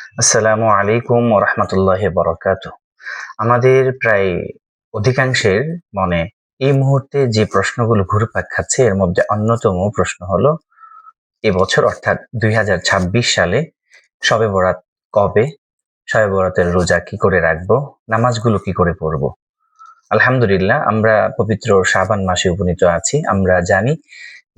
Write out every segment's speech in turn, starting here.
আসসালামু আলাইকুম ওয়া রাহমাতুল্লাহি ওয়া বারাকাতুহু। আমাদের প্রায় অধিকাংশের মনে এই মুহূর্তে যে প্রশ্নগুলো ঘুরপাক খাচ্ছে এর মধ্যে অন্যতম প্রশ্ন হলো এবছর অর্থাৎ ২০২৬ সালে শবে বরাত কবে? শবে বরাতের রোজা কি করে রাখবো? নামাজগুলো কি করে পড়বো? আলহামদুলিল্লাহ আমরা পবিত্র শাবান মাসে উপনীত আছি। আমরা জানি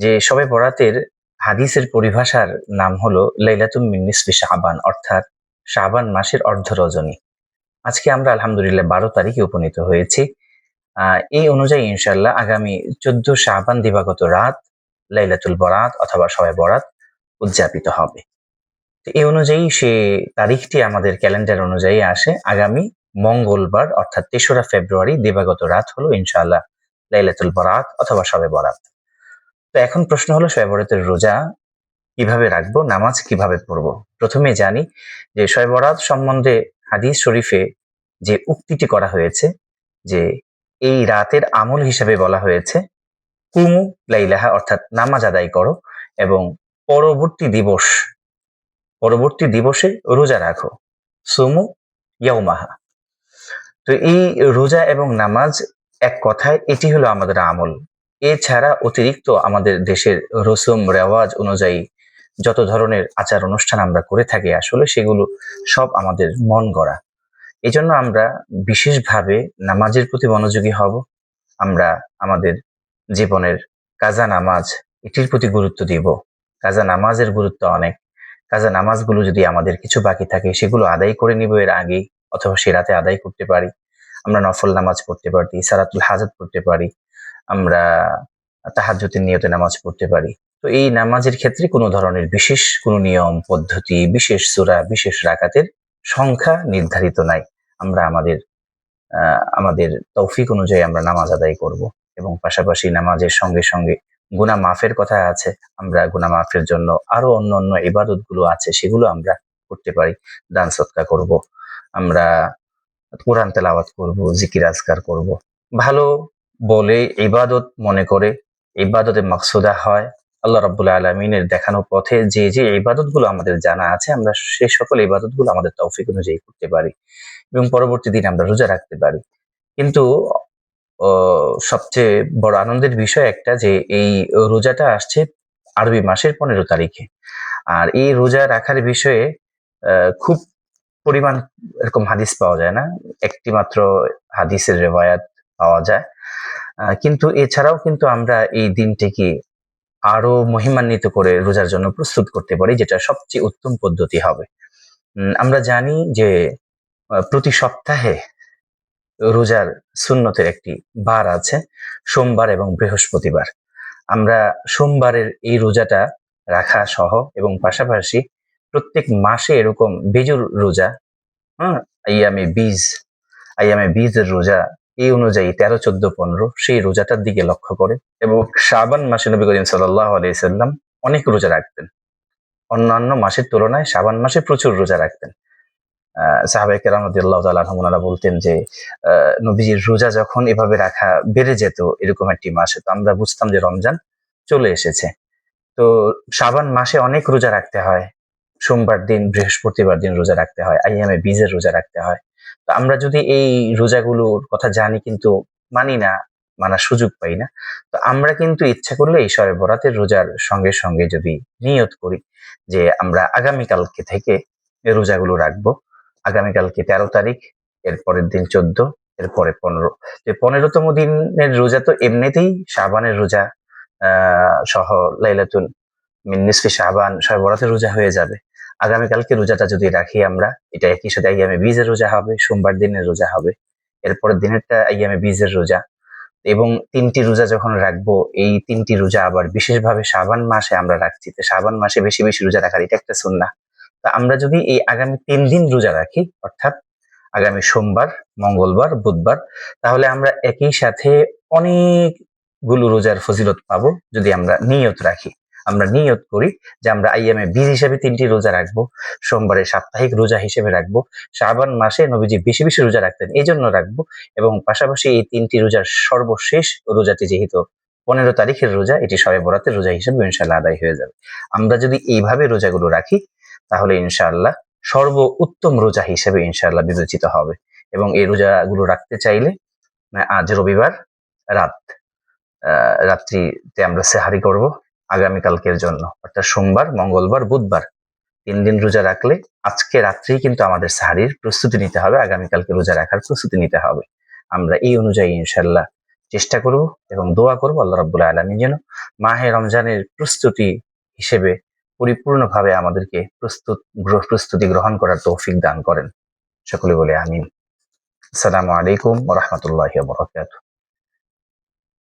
যে শবে বরাতের হাদিসের পরিভাষার নাম হলো লাইলাতুম মিন নিসফি শাবান অর্থাৎ শাবান মাসের অর্ধ রজনী। আজকে আমরা আলহামদুলিল্লাহ ১২ তারিখে উপনীত হয়েছি। এই অনুযায়ী ইনশাআল্লাহ আগামী ১৪ শাবান দিবাগত রাত লাইলাতুল বরাত অথবা শবে বরাত উদযাপিত হবে। তো এই অনুযায়ী সে তারিখটি আমাদের ক্যালেন্ডার অনুযায়ী আসে আগামী মঙ্গলবার অর্থাৎ ৩রা ফেব্রুয়ারি দিবাগত রাত হলো ইনশাআল্লাহ লাইলাতুল বরাত অথবা শবে বরাত। তো এখন প্রশ্ন হলো শবে বরাতের রোজা কিভাবে রাখবো? নামাজ কিভাবে পড়বো? প্রথমে জানি যে শবে বরাত সম্বন্ধে হাদিস শরীফে যে উক্তিটি করা হয়েছে যে এই রাতের আমল হিসাবে বলা হয়েছে কুমু লাইলাহা অর্থাৎ নামাজ আদায় করো এবং পরবর্তী দিবসে রোজা রাখো সুমু ইয়াউমাহা। তো এই রোজা এবং নামাজ এক কথায় এটি হলো আমাদের আমল। এছাড়া অতিরিক্ত আমাদের দেশের রসুম রেওয়াজ অনুযায়ী যত ধরনের আচার অনুষ্ঠান আমরা করে থাকি আসলে সেগুলো সব আমাদের মন গড়া। এজন্য আমরা বিশেষভাবে নামাজের প্রতি মনোযোগী হব। আমরা আমাদের জীবনের কাজা নামাজ এটির প্রতি গুরুত্ব দিব। কাজা নামাজের গুরুত্ব অনেক। কাজা নামাজগুলো যদি আমাদের কিছু বাকি থাকে সেগুলো আদায় করে নিব এর আগেই অথবা সে রাতে আদায় করতে পারি। আমরা নফল নামাজ পড়তে পারি, সালাতুল হাজাত পড়তে পারি, আমরা তাহাজ্জুদের নিয়তে নামাজ পড়তে পারি। তো এই নামাজের ক্ষেত্রে কোনো ধরনের বিশেষ কোনো নিয়ম পদ্ধতি, বিশেষ সূরা, বিশেষ রাকাতের সংখ্যা নির্ধারিত নাই। আমরা আমাদের তৌফিক অনুযায়ী আমরা নামাজ আদায় করব এবং পাশাপাশি নামাজের সঙ্গে সঙ্গে গুনাহ মাফের কথা আছে। আমরা গুনাহ মাফের জন্য আরো অন্যান্য ইবাদতগুলো আছে সেগুলো আমরা করতে পারি। দান সদকা করব। আমরা কোরআন তেলাওয়াত করব, জিকির আজকার করব। ভালো বলে ইবাদত মনে করে ইবাদতে মাকসুদা হয় আল্লাহ রাব্বুল আলামিনের দেখানো পথে যে ইবাদতগুলো আমাদের জানা আছে আমরা সেই সকল ইবাদতগুলো আমাদের তৌফিক অনুযায়ী করতে পারি এবং পরবর্তী দিন আমরা রোজা রাখতে পারি। কিন্তু অ সবচেয়ে বড় আনন্দের বিষয় একটা যে এই রোজাটা আসছে আরবি মাসের ১৫ তারিখে। আর এই রোজা রাখার বিষয়ে আ খুব পরিমাণ এরকম হাদিস পাওয়া যায় না। একটি মাত্র হাদিসের রেওয়ায়াত পাওয়া যায়। কিন্তু এছাড়াও কিন্তু আমরা এই দিনটিকে আরো মহিমান্বিত করে রোজার জন্য প্রস্তুত করতে পারি যেটা সবচেয়ে উত্তম পদ্ধতি হবে। আমরা জানি যে প্রতি সপ্তাহে রোজার সুন্নতের একটি বার আছে সোমবার এবং বৃহস্পতিবার। আমরা সোমবারের এই রোজাটা রাখা সহ এবং পাশাপাশি প্রত্যেক মাসে এরকম বেজুর রোজা, হ্যাঁ? আইয়ামে বীজের রোজা এই অনুযায়ী ১৩, ১৪, ১৫ সেই রোজাটার দিকে লক্ষ্য করে এবং শাবান মাসে নবী করিম সাল্লাল্লাহু আলাইহি সাল্লাম অনেক রোজা রাখতেন। অন্যান্য মাসের তুলনায় শাবান মাসে প্রচুর রোজা রাখতেন। সাহাবায়ে কেরাম রাদিয়াল্লাহু তাআলা আনহুম ওনারা বলতেন যে নবীজির রোজা যখন এভাবে রাখা বেড়ে যেত এরকম একটি মাসে তো আমরা বুঝতাম যে রমজান চলে এসেছে। তো শাবান মাসে অনেক রোজা রাখতে হয়। সোমবার দিন, বৃহস্পতিবার দিন রোজা রাখতে হয়। আইয়ামে বীজের রোজা রাখতে হয়। তো আমরা যদি এই রোজাগুলোর কথা জানি কিন্তু মানি না, মানার সুযোগ পাই না। তো আমরা কিন্তু ইচ্ছা করলে এই শবে বরাতের রোজার সঙ্গে সঙ্গে যদি নিয়ত করি যে আমরা আগামীকালকে থেকে এই রোজাগুলো রাখবো। আগামীকালকে ১৩ তারিখ, এর পরের দিন ১৪, এরপরে ১৫। তো ১৫ তম দিনের রোজা তো এমনিতেই শাবানের রোজা সহ লাইলাতুল মিন নিসফি শাবান শবে বরাতের রোজা হয়ে যাবে। আগামীকালকে রোজাটা যদি রাখি আমরা এটা একই সাথে আইয়ামে বীজের রোজা হবে, সোমবার দিনের রোজা হবে। এরপরের দিনেরটা আইয়ামে বীজের রোজা এবং ৩ টি রোজা যখন রাখবো এই ৩ টি রোজা আবার বিশেষভাবে শাবান মাসে আমরা রাখছি। তো শাবান মাসে বেশি, বেশি রোজা রাখার এটা একটা সুন্নাহ। তো আমরা যদি এই আগামী ৩ দিন রোজা রাখি অর্থাৎ আগামী সোমবার, মঙ্গলবার, বুধবার তাহলে আমরা একই সাথে অনেকগুলো রোজার ফজিলত পাবো যদি আমরা নিয়ত রাখি। আমরা নিয়ত করি যে আমরা আইয়ামে বীজ হিসেবে ৩ টি রোজা রাখবো, সোমবারে সাপ্তাহিক রোজা হিসেবে রাখবো, শাবান মাসে নবীজি বেশি, বেশি রোজা রাখতেন এজন্য রাখবো এবং পাশাপাশি এই ৩ টি রোজার সর্বশেষ রোজাটি যেহেতু ১৫ তারিখের রোজা এটি শবে বরাতের রোজা হিসেবে ইনশাআল্লাহ আদায় হয়ে যাবে। আমরা যদি এইভাবে রোজাগুলো রাখি তাহলে ইনশাআল্লাহ সর্ব উত্তম রোজা হিসেবে ইনশাআল্লাহ বিবেচিত হবে। এবং এই রোজাগুলো রাখতে চাইলে আজ রবিবার রাত রাত্রিতে আমরা সেহারি করব আগামীকালকের জন্য, অর্থাৎ সোমবার, মঙ্গলবার, বুধবার ৩ দিন রোজা রাখলে আজকে রাত্রেই কিন্তু আমাদের সেহারির প্রস্তুতি নিতে হবে, আগামীকালকে রোজা রাখার প্রস্তুতি নিতে হবে। আমরা এই অনুযায়ী ইনশাআল্লাহ চেষ্টা করব এবং দোয়া করব আল্লাহ রাব্বুল আলামিন যেন মাহে রমজানের প্রস্তুতি হিসেবে পরিপূর্ণভাবে আমাদেরকে প্রস্তুতি গ্রহণ করার তৌফিক দান করেন। সকলে বলে আমিন। আসসালামু আলাইকুম ওয়া রাহমাতুল্লাহি ওয়া বারাকাতুহু।